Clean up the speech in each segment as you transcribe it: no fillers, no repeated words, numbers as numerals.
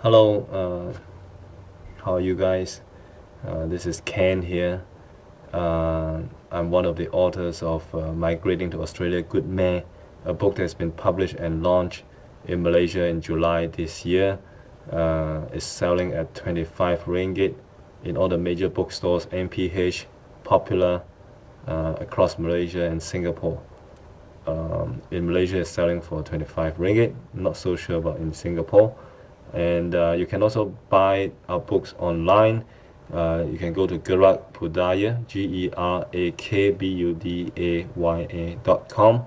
Hello, how are you guys? This is Ken here. I'm one of the authors of Migrating to Australia Good Man, a book that's been published and launched in Malaysia in July this year. It's selling at 25 ringgit in all the major bookstores, MPH, Popular, across Malaysia and Singapore. In Malaysia, it's selling for 25 ringgit. Not so sure about in Singapore. And you can also buy our books online. You can go to Gerak Budaya, GERAKBUDAYA.com,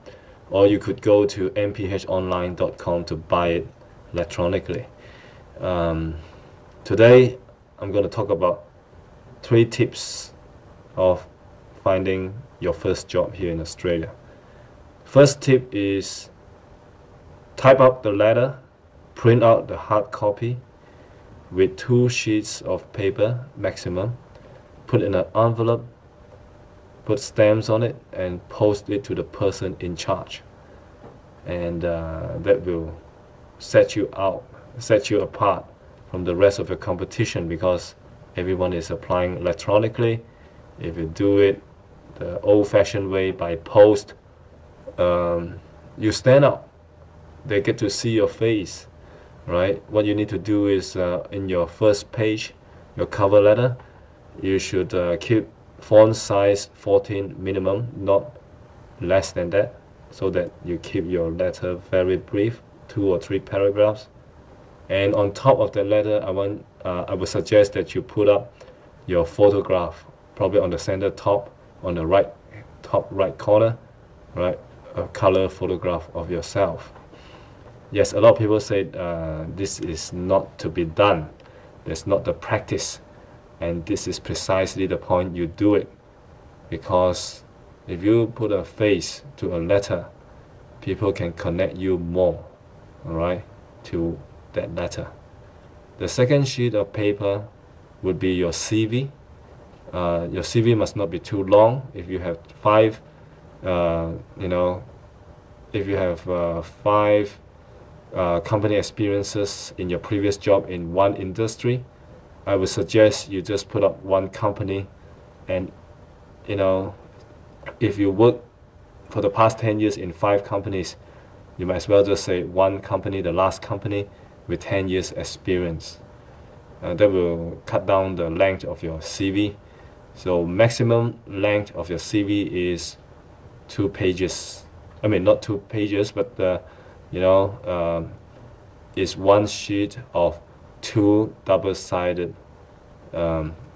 or you could go to mphonline.com to buy it electronically. Today, I'm going to talk about 3 tips of finding your first job here in Australia. First tip is type up the letter. Print out the hard copy with 2 sheets of paper maximum, put in an envelope, put stamps on it, and post it to the person in charge. And that will set you apart from the rest of your competition, because everyone is applying electronically. If you do it the old-fashioned way by post, you stand out. They get to see your face. Right, what you need to do is in your first page, your cover letter, you should keep font size 14 minimum, not less than that, so that you keep your letter very brief, 2 or 3 paragraphs. And on top of the letter, I would suggest that you put up your photograph, probably on the center top, on the top right corner, right, a color photograph of yourself. Yes, a lot of people say this is not to be done. That's not the practice. And this is precisely the point you do it. Because if you put a face to a letter, people can connect you more, all right, to that letter. The second sheet of paper would be your CV. Your CV must not be too long. If you have 5, if you have 5 company experiences in your previous job in one industry, I would suggest you just put up 1 company. And if you work for the past 10 years in 5 companies, you might as well just say 1 company, the last company, with 10 years experience. That will cut down the length of your CV. So maximum length of your CV is 2 pages. I mean, not 2 pages, but is 1 sheet of 2 double-sided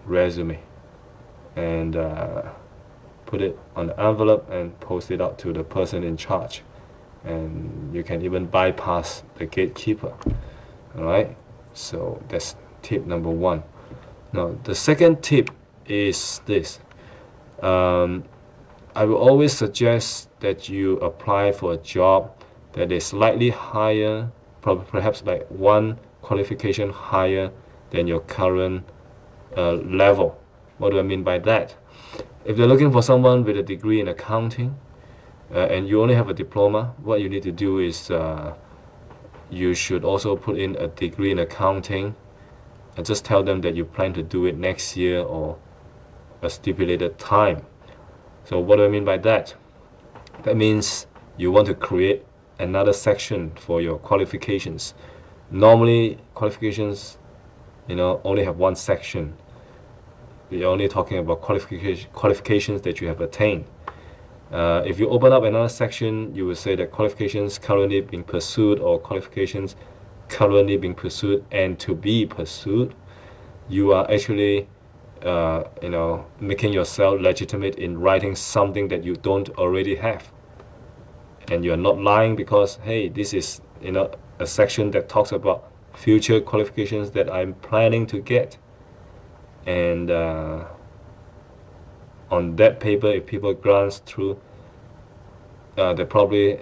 resume, and put it on the envelope and post it out to the person in charge. And you can even bypass the gatekeeper. All right, so that's tip number 1. Now the second tip is this. I will always suggest that you apply for a job that is slightly higher, perhaps like 1 qualification higher than your current level. What do I mean by that? If they're looking for someone with a degree in accounting, and you only have a diploma, what you need to do is you should also put in a degree in accounting, and just tell them that you plan to do it next year or a stipulated time. So what do I mean by that? That means you want to create another section for your qualifications. Normally, qualifications, only have 1 section. We're only talking about qualifications that you have attained. If you open up another section, you will say that qualifications currently being pursued, or qualifications currently being pursued and to be pursued. You are actually making yourself legitimate in writing something that you don't already have. And you're not lying, because hey, this is a section that talks about future qualifications that I'm planning to get. And on that paper, if people glance through, they probably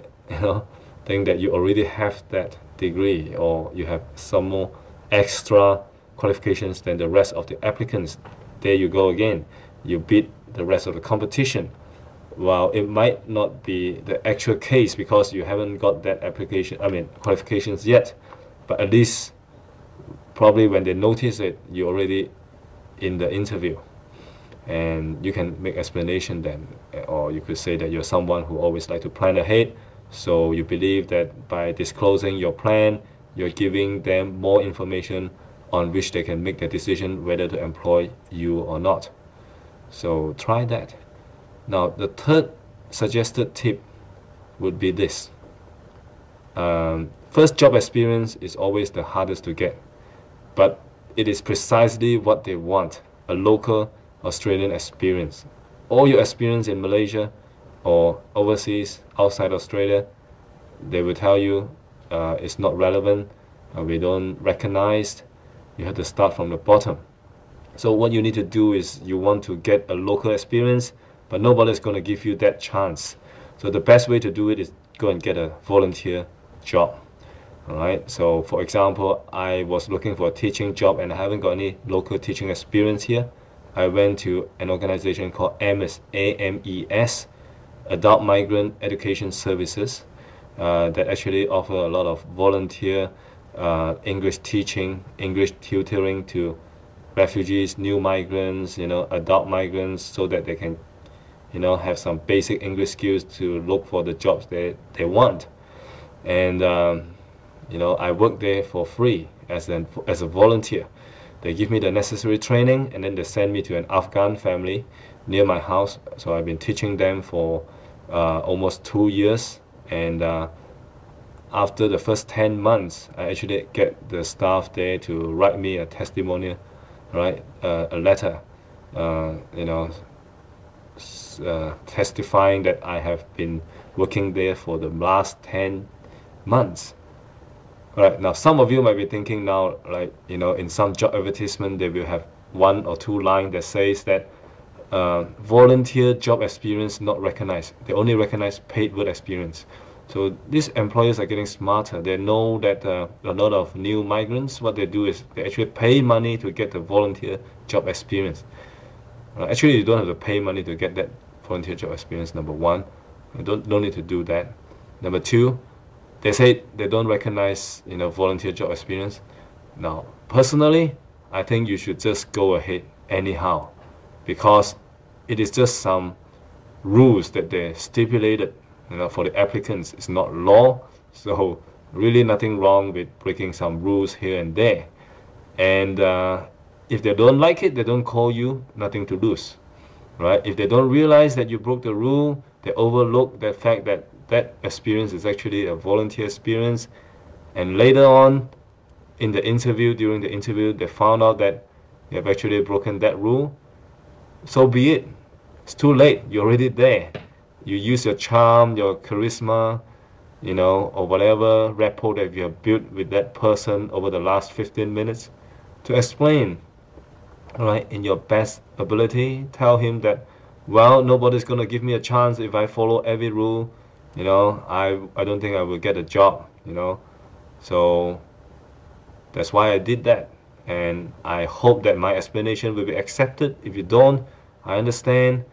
think that you already have that degree, or you have some more extra qualifications than the rest of the applicants. There you go again. You beat the rest of the competition. Well, it might not be the actual case because you haven't got that qualifications yet, but at least probably when they notice it, you're already in the interview, and you can make explanation then, or you could say that you're someone who always like to plan ahead, so you believe that by disclosing your plan, you're giving them more information on which they can make the decision whether to employ you or not. So try that. Now, the third suggested tip would be this. First job experience is always the hardest to get, but it is precisely what they want, a local Australian experience. All your experience in Malaysia or overseas, outside Australia, they will tell you it's not relevant, we don't recognize, you have to start from the bottom. So what you need to do is you want to get a local experience, but nobody's going to give you that chance. So the best way to do it is go and get a volunteer job. Alright, so for example, I was looking for a teaching job and I haven't got any local teaching experience here. I went to an organization called AMES, A-M-E-S, Adult Migrant Education Services, that actually offer a lot of volunteer English teaching, English tutoring to refugees, new migrants, adult migrants, so that they can, have some basic English skills to look for the jobs they want. And I work there for free as a volunteer. They give me the necessary training, and then they send me to an Afghan family near my house. So I've been teaching them for almost 2 years, and after the first 10 months, I actually get the staff there to write me a testimonial, right? A letter, testifying that I have been working there for the last 10 months. Right, now some of you might be thinking now, like, in some job advertisement, they will have 1 or 2 lines that says that volunteer job experience not recognized. They only recognize paid work experience. So these employers are getting smarter. They know that a lot of new migrants, what they do is they actually pay money to get the volunteer job experience. Actually, you don't have to pay money to get that volunteer job experience, number 1. You don't need to do that. Number 2, they say they don't recognize, volunteer job experience. Now, personally, I think you should just go ahead anyhow, because it is just some rules that they stipulated, for the applicants. It's not law, so really nothing wrong with breaking some rules here and there. And if they don't like it, they don't call you, nothing to lose, right? If they don't realize that you broke the rule, they overlook the fact that that experience is actually a volunteer experience, and later on in the interview, during the interview, they found out that you have actually broken that rule. So be it. It's too late. You're already there. You use your charm, your charisma, or whatever rapport that you have built with that person over the last 15 minutes to explain, right, in your best ability. Tell him that, well, nobody's going to give me a chance if I follow every rule. I don't think I will get a job, So that's why I did that. And I hope that my explanation will be accepted. If you don't, I understand.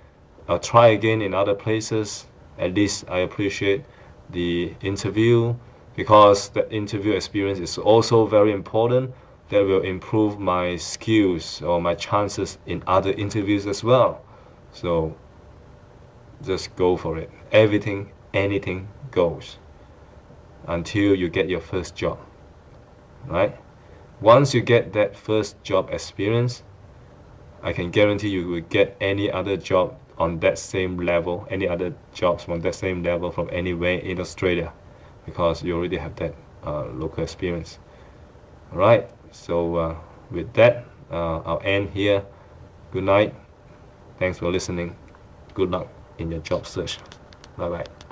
I'll try again in other places. At least I appreciate the interview, because the interview experience is also very important. That will improve my skills or my chances in other interviews as well. So just go for it. Anything goes until you get your first job, right? Once you get that first job experience, I can guarantee you will get any other job on that same level, any other jobs on that same level from anywhere in Australia, because you already have that local experience. All right, so with that, I'll end here. Good night. Thanks for listening. Good luck in your job search. Bye bye.